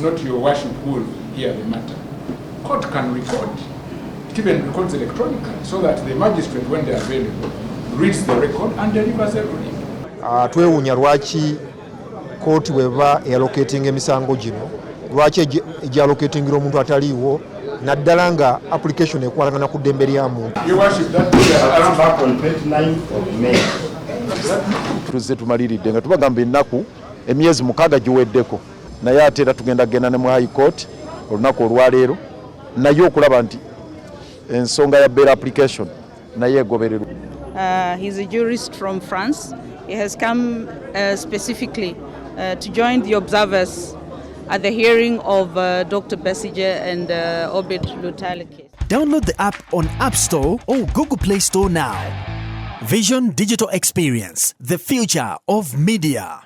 not your worship who will hear the matter. Court can record. It even records electronically so that the magistrate, when they are available, reads the record and delivers a ruling. Twewuunya lwaki kkooti bweba eallocating emisango gino, lwaki egyallocatingira omuntu ataliiwo naddala nga application ekwatagana ku ddembe lya muntu. Tuzze tumaliridde nga tubagamba ennaku emyezi 6 giweddeko, naye ate era tugenda genda ne mu High Court olunaku olwaleero naye okulaba nti ensonga ya bail application naye egobererwa. He's a jurist from France. He has come specifically to join the observers at the hearing of Dr. Besigye and Obed Lutale case. Download the app on App Store or Google Play Store now. Vision Digital Experience, the future of media.